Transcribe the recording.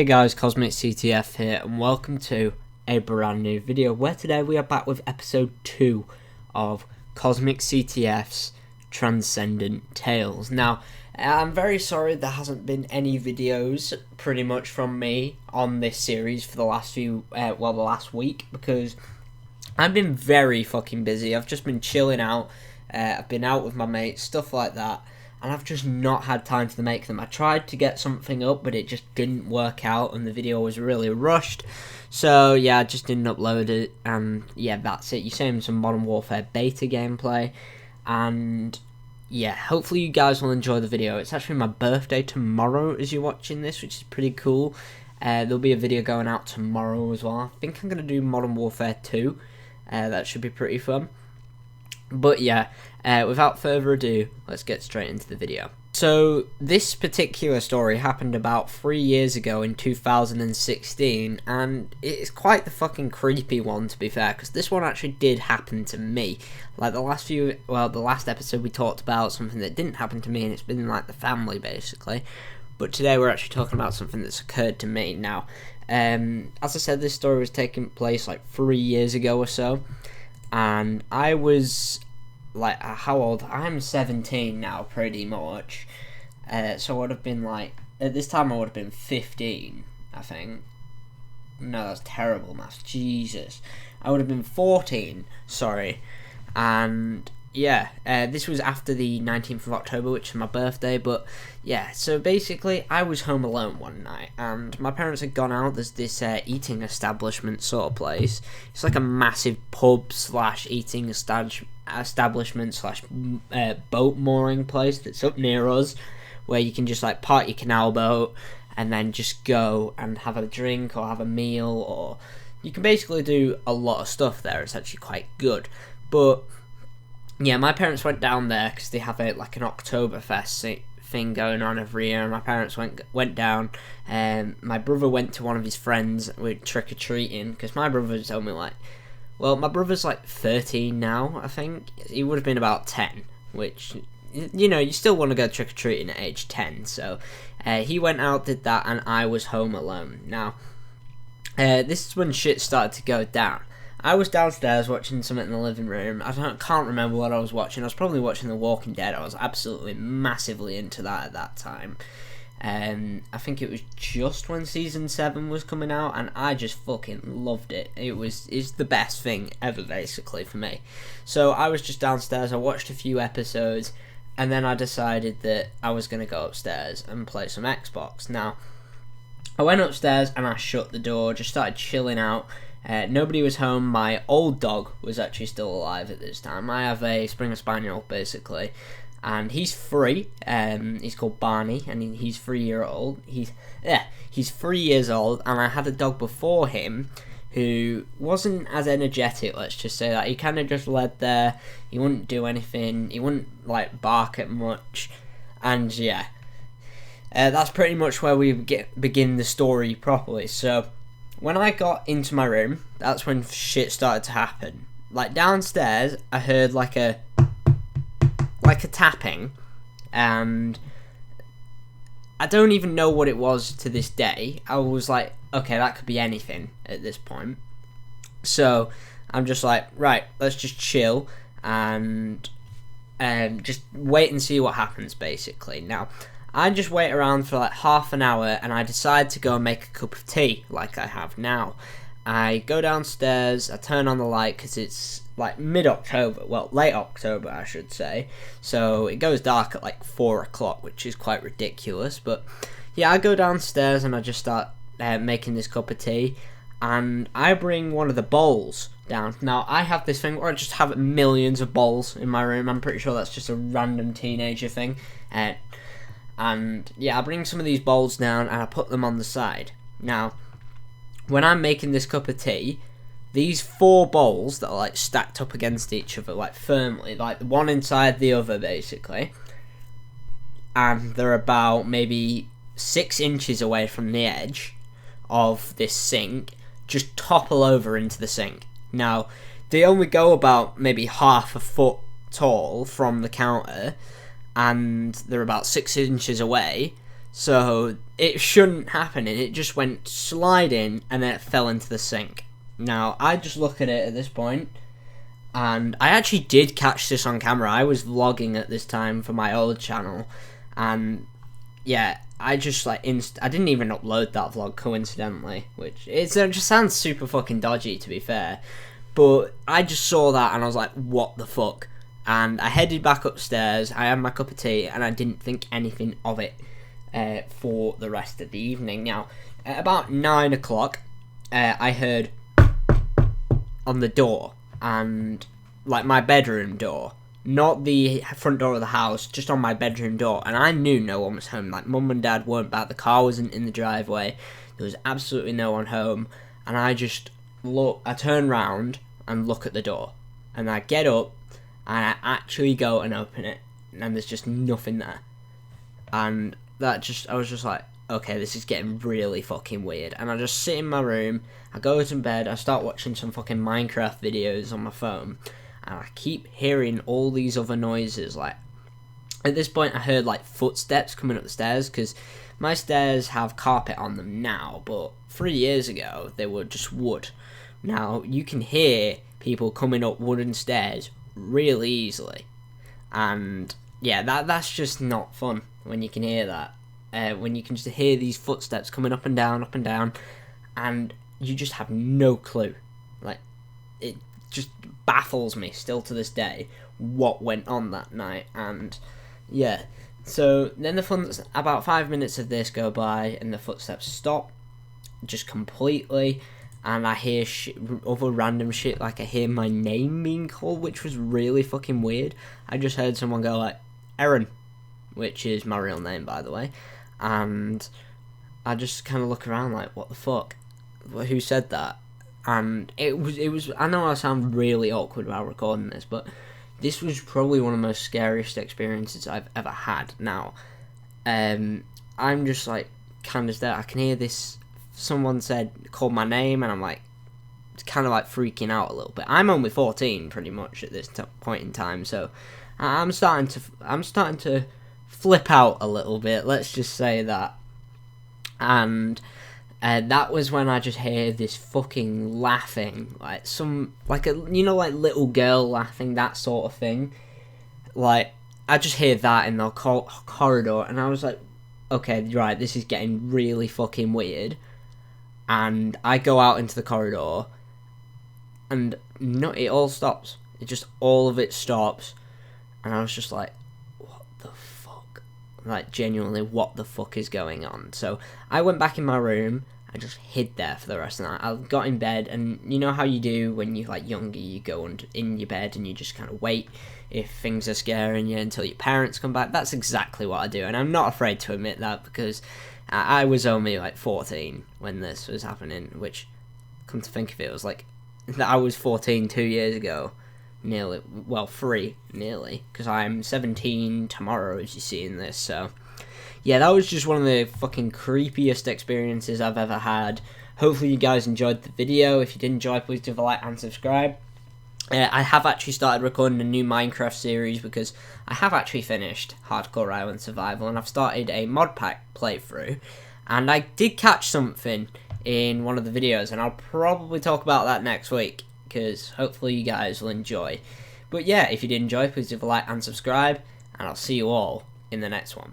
Hey guys, Cosmic CTF here, and welcome to a brand new video where today we are back with episode 2 of Cosmic CTF's Transcendent Tales. Now, I'm very sorry there hasn't been any videos pretty much from me on this series for the last the last week, because I've been very fucking busy. I've just been chilling out, I've been out with my mates, stuff like that. And I've just not had time to make them. I tried to get something up, but it just didn't work out, and the video was really rushed. So yeah, I just didn't upload it, and yeah, that's it. You're seeing some Modern Warfare beta gameplay, and yeah, hopefully you guys will enjoy the video. It's actually my birthday tomorrow as you're watching this, which is pretty cool. There'll be a video going out tomorrow as well. I think I'm going to do Modern Warfare 2. That should be pretty fun. But yeah, without further ado, let's get straight into the video. So this particular story happened about 3 years ago in 2016, and it's quite the fucking creepy one, to be fair, because this one actually did happen to me. Like the last episode we talked about something that didn't happen to me, and it's been like the family basically. But today we're actually talking about something that's occurred to me. Now, as I said, this story was taking place like 3 years ago or so. And I was, like, how old? I'm 17 now, pretty much. So I would have been, like, at this time I would have been 15, I think. No, that's terrible maths. Jesus. I would have been 14, sorry. And, yeah, this was after the 19th of October, which is my birthday. But, yeah, so basically, I was home alone one night, and my parents had gone out. There's this eating establishment sort of place. It's like a massive pub slash eating establishment slash boat mooring place that's up near us, where you can just like park your canal boat and then just go and have a drink or have a meal, or you can basically do a lot of stuff there. It's actually quite good. But yeah, my parents went down there because they have like an Oktoberfest thing going on every year, and my parents went down. My brother went to one of his friends with trick-or-treating, because my brother's only like, well, my brother's like 13 now, I think. He would have been about 10, which, you know, you still want to go trick-or-treating at age 10. So he went out, did that, and I was home alone. Now, this is when shit started to go down. I was downstairs watching something in the living room. I can't remember what I was watching. I was probably watching The Walking Dead. I was absolutely massively into that at that time. I think it was just when season 7 was coming out, and I just fucking loved it. It's the best thing ever, basically, for me. So I was just downstairs. I watched a few episodes, and then I decided that I was going to go upstairs and play some Xbox. Now, I went upstairs and I shut the door, just started chilling out. Nobody was home. My old dog was actually still alive at this time. I have a Springer Spaniel, basically, and he's 3. He's called Barney, and he's 3 years old. He's 3 years old, and I had a dog before him who wasn't as energetic, let's just say that. He kind of just led there. He wouldn't do anything. He wouldn't like bark at much, and yeah, that's pretty much where we begin the story properly. So when I got into my room, that's when shit started to happen. Like downstairs, I heard like a tapping, and I don't even know what it was to this day. I was like, okay, that could be anything at this point. So I'm just like, right, let's just chill and just wait and see what happens, basically. Now, I just wait around for like half an hour, and I decide to go and make a cup of tea like I have now. I go downstairs, I turn on the light because it's like mid-October, well, late October I should say, so it goes dark at like 4 o'clock, which is quite ridiculous. But yeah, I go downstairs and I just start making this cup of tea, and I bring one of the bowls down. Now, I have this thing where I just have millions of bowls in my room. I'm pretty sure that's just a random teenager thing. And yeah, I bring some of these bowls down and I put them on the side. Now, when I'm making this cup of tea, these 4 bowls that are like stacked up against each other, like firmly, like one inside the other, basically, and they're about maybe 6 inches away from the edge of this sink, just topple over into the sink. Now, they only go about maybe half a foot tall from the counter, and they're about 6 inches away, so it shouldn't happen, and it just went sliding, and then it fell into the sink. Now, I just look at it at this point, and I actually did catch this on camera. I was vlogging at this time for my old channel, and yeah, I just like I didn't even upload that vlog coincidentally, which it just sounds super fucking dodgy to be fair. But I just saw that and I was like, what the fuck? And I headed back upstairs. I had my cup of tea and I didn't think anything of it for the rest of the evening. Now, at about 9 o'clock, I heard on the door, and like my bedroom door, not the front door of the house, just on my bedroom door, and I knew no one was home. Like, mum and dad weren't back, the car wasn't in the driveway, there was absolutely no one home, and I just I turn round and look at the door, and I get up and I actually go and open it, and there's just nothing there. And I was just like, okay, this is getting really fucking weird. And I just sit in my room, I go to bed, I start watching some fucking Minecraft videos on my phone, and I keep hearing all these other noises. Like, at this point I heard like footsteps coming up the stairs, because my stairs have carpet on them now, but 3 years ago they were just wood. Now you can hear people coming up wooden stairs really easily, and yeah, that's just not fun when you can hear that. When you can just hear these footsteps coming up and down, and you just have no clue. Like, it just baffles me still to this day what went on that night. And yeah, so then about 5 minutes of this go by and the footsteps stop just completely, and I hear other random shit, like I hear my name being called, which was really fucking weird. I just heard someone go like, Aaron, which is my real name, by the way, and I just kind of look around like, what the fuck? Who said that? And it was, I know I sound really awkward while recording this, but this was probably one of the most scariest experiences I've ever had. Now, I'm just like, kind of there, I can hear this, someone called my name, and I'm like, kind of like freaking out a little bit. I'm only 14 pretty much at this point in time, so I'm starting to flip out a little bit, let's just say that. And that was when I just hear this fucking laughing, like like little girl laughing, that sort of thing. Like, I just hear that in the corridor, and I was like, okay, right, this is getting really fucking weird. And I go out into the corridor, and no, it all stops. All of it stops. And I was just like, what the fuck? Like, genuinely, what the fuck is going on? So I went back in my room. I just hid there for the rest of the night. I got in bed, and you know how you do when you're like younger, you go in your bed and you just kind of wait if things are scaring you until your parents come back. That's exactly what I do, and I'm not afraid to admit that, because I was only like 14 when this was happening, which, come to think of it, was like, I was 14 2 years ago. Nearly, well, 3, nearly, because I'm 17 tomorrow as you see in this, so yeah, that was just one of the fucking creepiest experiences I've ever had. Hopefully you guys enjoyed the video. If you did enjoy, please do a like and subscribe. I have actually started recording a new Minecraft series, because I have actually finished Hardcore Island Survival, and I've started a mod pack playthrough, and I did catch something in one of the videos, and I'll probably talk about that next week, because hopefully you guys will enjoy. But yeah, if you did enjoy, please do a like and subscribe, and I'll see you all in the next one.